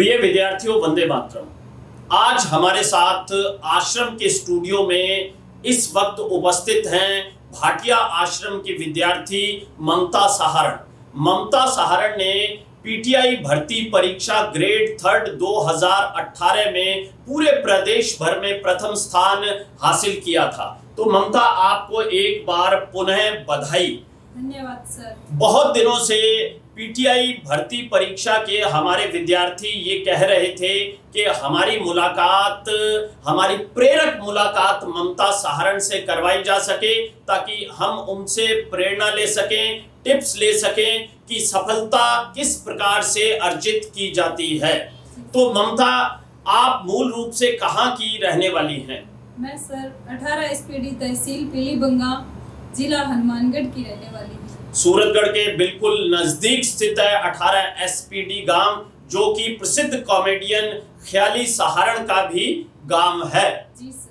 प्रिय विद्यार्थियों, वंदे मातरम। आज हमारे साथ आश्रम के स्टूडियो में इस वक्त उपस्थित हैं भाटिया आश्रम की विद्यार्थी ममता सहारण। ममता सहारण ने पीटीआई भर्ती परीक्षा ग्रेड 3 2018 में पूरे प्रदेश भर में प्रथम स्थान हासिल किया था। तो ममता, आपको एक बार पुनः बधाई। धन्यवाद सर। बहुत दिनों से पीटीआई भर्ती परीक्षा के हमारे विद्यार्थी ये कह रहे थे कि हमारी मुलाकात, हमारी प्रेरक मुलाकात ममता सहारण से करवाई जा सके, ताकि हम उनसे प्रेरणा ले सकें, टिप्स ले सकें कि सफलता किस प्रकार से अर्जित की जाती है। तो ममता, आप मूल रूप से कहाँ की रहने वाली हैं? मैं सर 18 एसपीडी तहसील पीलीबंगा, जिला हनुमानगढ़ की रहने वाली हूँ। सूरतगढ़ के बिल्कुल नजदीक स्थित है 18 एसपीडी गांव, जो कि प्रसिद्ध कॉमेडियन ख्याली सहारण का भी गांव है। जी सर।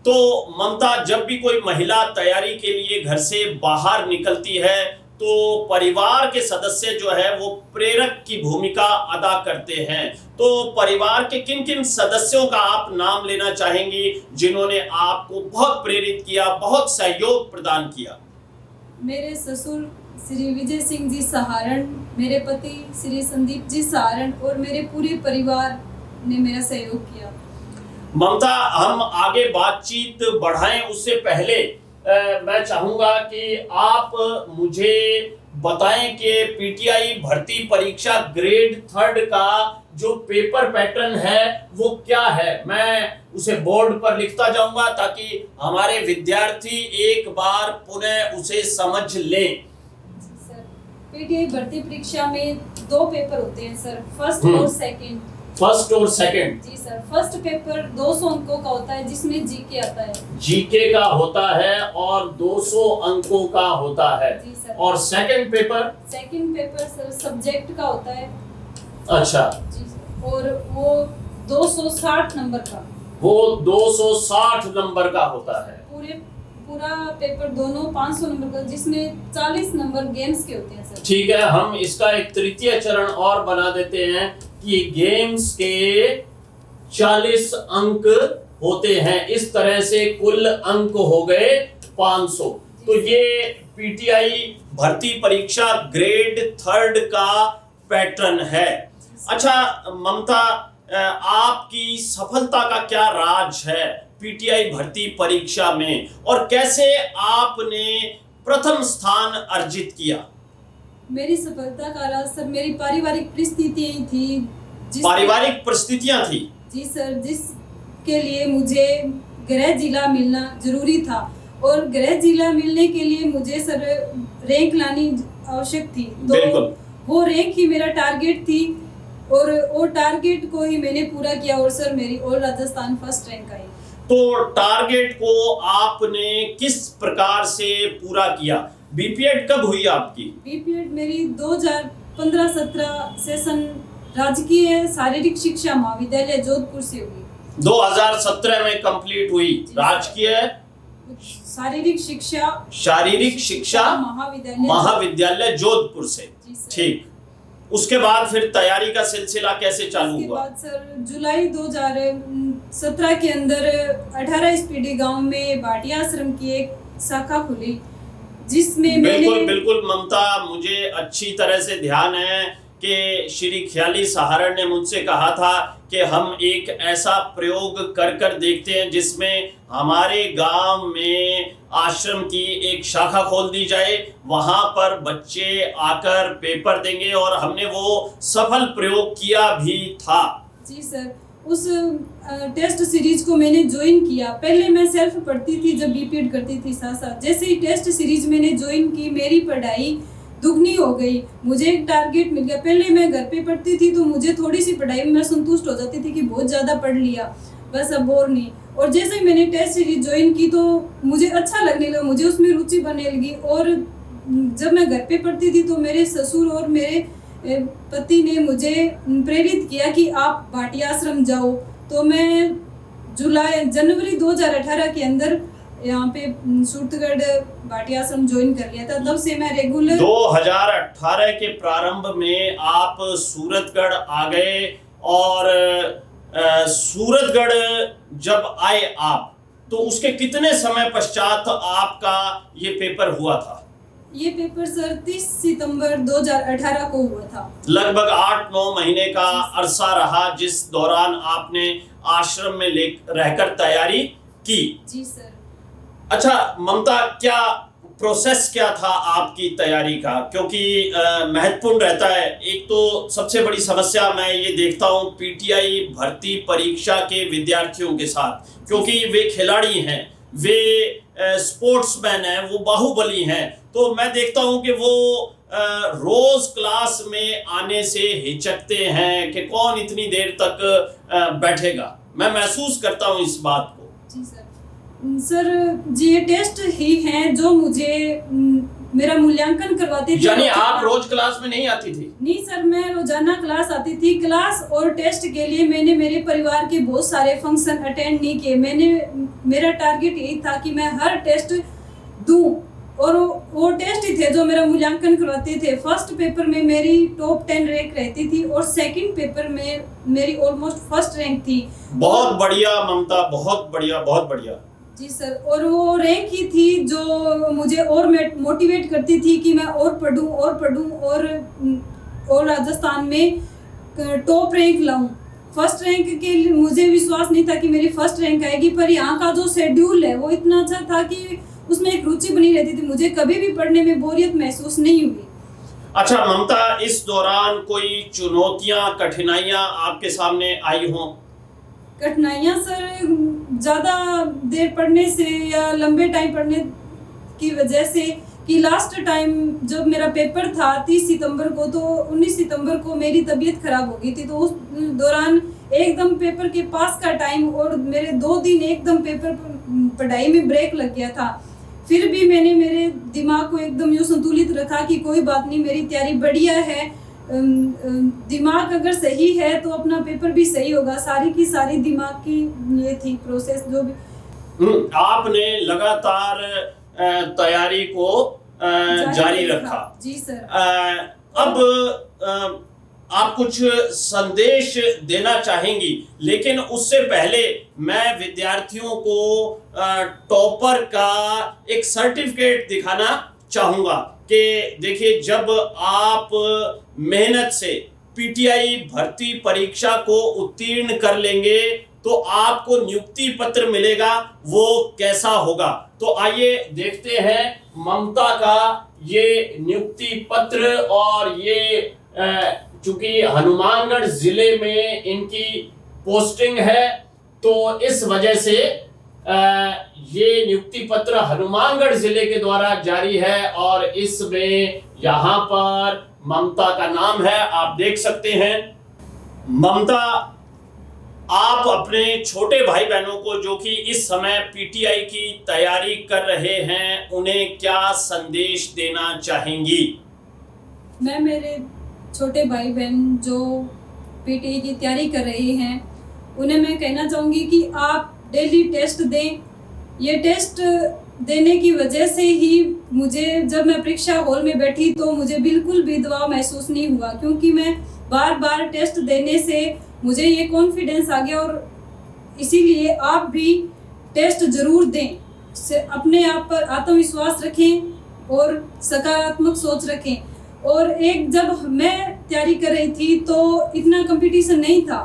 तो ममता, जब भी कोई महिला तैयारी के लिए घर से बाहर निकलती है तो परिवार के सदस्य जो है वो प्रेरक की भूमिका अदा करते हैं। तो परिवार के किन किन सदस्यों का आप नाम लेना चाहेंगी जिन्होंने आपको बहुत प्रेरित किया, बहुत सहयोग प्रदान किया? मेरे ससुर श्री विजय सिंह जी सहारण, मेरे पति श्री संदीप जी सहारण और मेरे पूरे परिवार ने मेरा सहयोग किया। ममता, हम आगे बातचीत बढ़ाएं उससे पहले मैं चाहूंगा कि आप मुझे बताएं कि पीटीआई भर्ती परीक्षा ग्रेड 3 का जो पेपर पैटर्न है वो क्या है। मैं उसे बोर्ड पर लिखता जाऊंगा ताकि हमारे विद्यार्थी एक बार पुनः उसे समझ लें। सर, पीटीआई भर्ती परीक्षा में 2 पेपर होते हैं सर, फर्स्ट और सेकंड। फर्स्ट और सेकंड? जी सर। फर्स्ट पेपर 200 अंकों का होता है जिसमें जीके आता है। जीके का होता है और 200 अंकों का होता है। जी सर। और second paper? Second paper sir subject का होता है। अच्छा जी सर। और वो 260 नंबर का। वो 260 नंबर का होता है। पूरा पेपर दोनों 500 नंबर का, जिसमें 40 नंबर गेम्स के होते हैं सर। ठीक है, हम इसका एक तृतीय चरण और बना देते हैं कि गेम्स के 40 अंक होते हैं। इस तरह से कुल अंक हो गए 500। तो ये पीटीआई भर्ती परीक्षा ग्रेड 3 का पैटर्न है। अच्छा ममता, आपकी सफलता का क्या राज है पीटीआई भर्ती परीक्षा में, और कैसे आपने प्रथम स्थान अर्जित किया? मेरी सफलता का राज सर मेरी पारिवारिक परिस्थितियां थी। पारिवारिक परिस्थितियां थी? जी सर, जिसके लिए मुझे गृह जिला मिलना जरूरी था, और गृह जिला मिलने के लिए मुझे सर रैंक लानी आवश्यक थी। तो वो रैंक ही मेरा टारगेट थी, और वो टारगेट को ही मैंने पूरा किया, और सर मेरी ऑल राजस्थान फर्स्ट रैंक आई। तो टारगेट को आपने किस प्रकार से पूरा किया? बीपीएड कब हुई आपकी? बीपीएड मेरी 2015-17 सेशन राजकीय शारीरिक शिक्षा महाविद्यालय जोधपुर से हुई। 2017 में कंप्लीट हुई राजकीय शारीरिक शिक्षा महाविद्यालय जोधपुर से। ठीक। उसके बाद फिर तैयारी का सिलसिला कैसे चालू हुआ? उसके बाद सर जुलाई 2017 के अंदर 18 एसपीडी गांव में भाटिया आश्रम की एक शाखा खुली, जिसमें बिल्कुल ममता, मुझे अच्छी तरह से ध्यान है कि श्री ख्याली सहारण ने मुझसे कहा था कि हम एक ऐसा प्रयोग कर देखते हैं जिसमें हमारे गांव में आश्रम की एक शाखा खोल दी जाए, वहां पर बच्चे आकर पेपर देंगे, और हमने वो सफल प्रयोग किया भी था। जी सर। उस टेस्ट सीरीज को मैंने ज्वाइन किया। पहले मैं सेल्फ पढ़ती थी जब बीपीएड करती थी साथ साथ। जैसे ही टेस्ट सीरीज मैंने ज्वाइन की, मेरी पढ़ाई दुगनी हो गई। मुझे एक टारगेट मिल गया। पहले मैं घर पे पढ़ती थी तो मुझे थोड़ी सी पढ़ाई में मैं संतुष्ट हो जाती थी कि बहुत ज़्यादा पढ़ लिया, बस अब और नहीं। और जैसे ही मैंने टेस्ट सीरीज ज्वाइन की तो मुझे अच्छा लगने लगा, मुझे उसमें रुचि बनने लगी। और जब मैं घर पे पढ़ती थी तो मेरे ससुर और मेरे पति ने मुझे प्रेरित किया कि आप भाटिया आश्रम जाओ। तो मैं जनवरी 2018 के अंदर यहाँ पे सूरतगढ़ भाटिया आश्रम ज्वाइन कर लिया था। तब से मैं रेगुलर 2018 के प्रारंभ में आप सूरतगढ़ आ गए और सूरतगढ़ जब आए आप, तो उसके कितने समय पश्चात आपका ये पेपर हुआ था? ये पेपर सर 30 सितंबर 2018 को हुआ था। लगभग 8-9 महीने का अरसा रहा जिस दौरान आपने आश्रम में रहकर तैयारी की। जी सर। अच्छा ममता, क्या प्रोसेस क्या था आपकी तैयारी का? क्योंकि महत्वपूर्ण रहता है। एक तो सबसे बड़ी समस्या मैं ये देखता हूँ पीटीआई भर्ती परीक्षा के विद्यार्थियों के साथ, क्योंकि वे खिलाड़ी हैं, वे स्पोर्ट्समैन हैं, वो बाहुबली हैं, तो मैं देखता हूँ कि वो रोज क्लास में आने से हिचकते हैं कि कौन इतनी देर तक बैठेगा। मैं महसूस करता हूँ इस बात को। जी सर। सर ये टेस्ट ही हैं जो मुझे मेरा मूल्यांकन करवाते थे। यानी आप रोज क्लास में नहीं आती थी? नहीं सर, मैं रोजाना क्लास आती थी। क्लास और टेस्ट के लिए मैंने मेरे परिवार के बहुत सारे फंक्शन अटेंड नहीं किए। मेरा टारगेट यही था कि मैं हर टेस्ट दूं, और वो टेस्ट ही थे जो मेरा मूल्यांकन करवाते थे। फर्स्ट पेपर में मेरी टॉप 10 रैंक रहती थी और सेकंड पेपर में मेरी ऑलमोस्ट फर्स्ट रैंक थी। बहुत बढ़िया ममता, बहुत बढ़िया, बहुत बढ़िया। जी सर। और वो रैंक ही थी जो मुझे और मोटिवेट करती थी कि मैं और पढूं और राजस्थान में टॉप रैंक लाऊं। फर्स्ट रैंक के लिए मुझे विश्वास नहीं था कि मेरी फर्स्ट रैंक आएगी, पर यहाँ का जो शेड्यूल है वो इतना अच्छा था कि उसमें एक रुचि बनी रहती थी। मुझे कभी भी पढ़ने में बोरियत महसूस नहीं हुई। अच्छा ममता, इस दौरान कोई चुनौतियां, कठिनाइयां आपके सामने आई हों? कठिनाइयाँ सर, ज़्यादा देर पढ़ने से या लंबे टाइम पढ़ने की वजह से, कि लास्ट टाइम जब मेरा पेपर था 30 सितंबर को, तो 19 सितंबर को मेरी तबीयत खराब हो गई थी। तो उस दौरान एकदम पेपर के पास का टाइम और मेरे 2 दिन एकदम पेपर पढ़ाई में ब्रेक लग गया था। फिर भी मैंने मेरे दिमाग को एकदम यूँ संतुलित रखा कि कोई बात नहीं, मेरी तैयारी बढ़िया है। दिमाग अगर सही है तो अपना पेपर भी सही होगा। सारी की सारी दिमाग की ये थी प्रोसेस जो भी। आपने लगातार तैयारी को जारी रखा। जी सर। अब आप कुछ संदेश देना चाहेंगी, लेकिन उससे पहले मैं विद्यार्थियों को टॉपर का एक सर्टिफिकेट दिखाना चाहूंगा कि देखिए, जब आप मेहनत से पीटीआई भर्ती परीक्षा को उत्तीर्ण कर लेंगे तो आपको नियुक्ति पत्र मिलेगा, वो कैसा होगा। तो आइए देखते हैं ममता का ये नियुक्ति पत्र। और ये चूंकि हनुमानगढ़ जिले में इनकी पोस्टिंग है, तो इस वजह से ये नियुक्ति पत्र हनुमानगढ़ जिले के द्वारा जारी है और इसमें यहाँ पर ममता का नाम है, आप देख सकते हैं। ममता, आप अपने छोटे भाई बहनों को जो कि इस समय पीटीआई की तैयारी कर रहे हैं, उन्हें क्या संदेश देना चाहेंगी? मैं मेरे छोटे भाई बहन जो पीटीआई की तैयारी कर रहे हैं, उन्हें मैं कहना चाहूँगी कि आप डेली टेस्ट दें। ये टेस्ट देने की वजह से ही मुझे, जब मैं परीक्षा हॉल में बैठी तो मुझे बिल्कुल भी दबाव महसूस नहीं हुआ, क्योंकि मैं बार बार टेस्ट देने से मुझे ये कॉन्फिडेंस आ गया। और इसीलिए आप भी टेस्ट ज़रूर दें, अपने आप पर आत्मविश्वास रखें और सकारात्मक सोच रखें। और एक, जब मैं तैयारी कर रही थी तो इतना कंपटीशन नहीं था,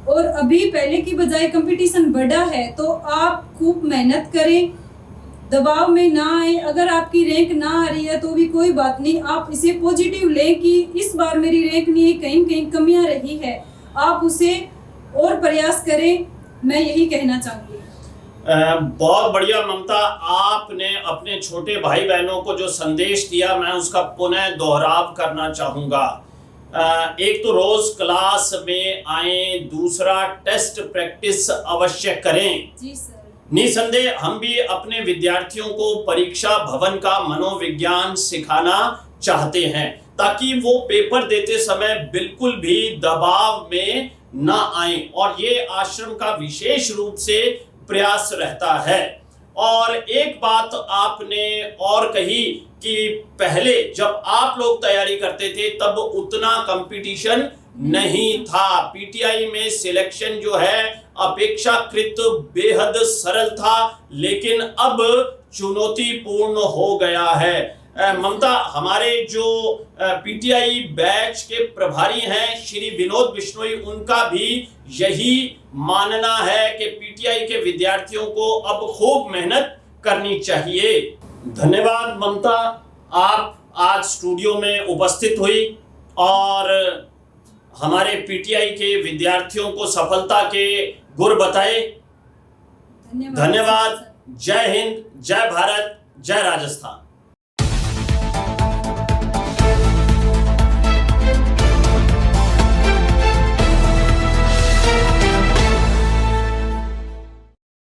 और अभी पहले की बजाय कंपटीशन बढ़ा है। तो आप खूब मेहनत करें, दबाव में ना आए। अगर आपकी रैंक ना आ रही है तो भी कोई बात नहीं, आप इसे पॉजिटिव लें कि इस बार मेरी रैंक नहीं, कहीं कहीं कमियां रही है, आप उसे और प्रयास करें। मैं यही कहना चाहूँगी। बहुत बढ़िया ममता, आपने अपने छोटे भाई बहनों को जो संदेश दिया, मैं उसका पुनः दोहराव करना चाहूँगा। एक तो रोज क्लास में आए, दूसरा टेस्ट प्रैक्टिस अवश्य करें। जी सर। निसंदेह हम भी अपने विद्यार्थियों को परीक्षा भवन का मनोविज्ञान सिखाना चाहते हैं, ताकि वो पेपर देते समय बिल्कुल भी दबाव में ना आए। और ये आश्रम का विशेष रूप से प्रयास रहता है। और एक बात आपने और कही कि पहले जब आप लोग तैयारी करते थे तब उतना कंपटीशन नहीं था। पीटीआई में सिलेक्शन जो है अपेक्षाकृत बेहद सरल था, लेकिन अब चुनौतीपूर्ण हो गया है। ममता, हमारे जो पीटीआई बैच के प्रभारी हैं श्री विनोद बिश्नोई, उनका भी यही मानना है कि पीटीआई के विद्यार्थियों को अब खूब मेहनत करनी चाहिए। धन्यवाद ममता, आप आज स्टूडियो में उपस्थित हुई और हमारे पीटीआई के विद्यार्थियों को सफलता के गुर बताए। धन्यवाद। जय हिंद, जय भारत, जय राजस्थान।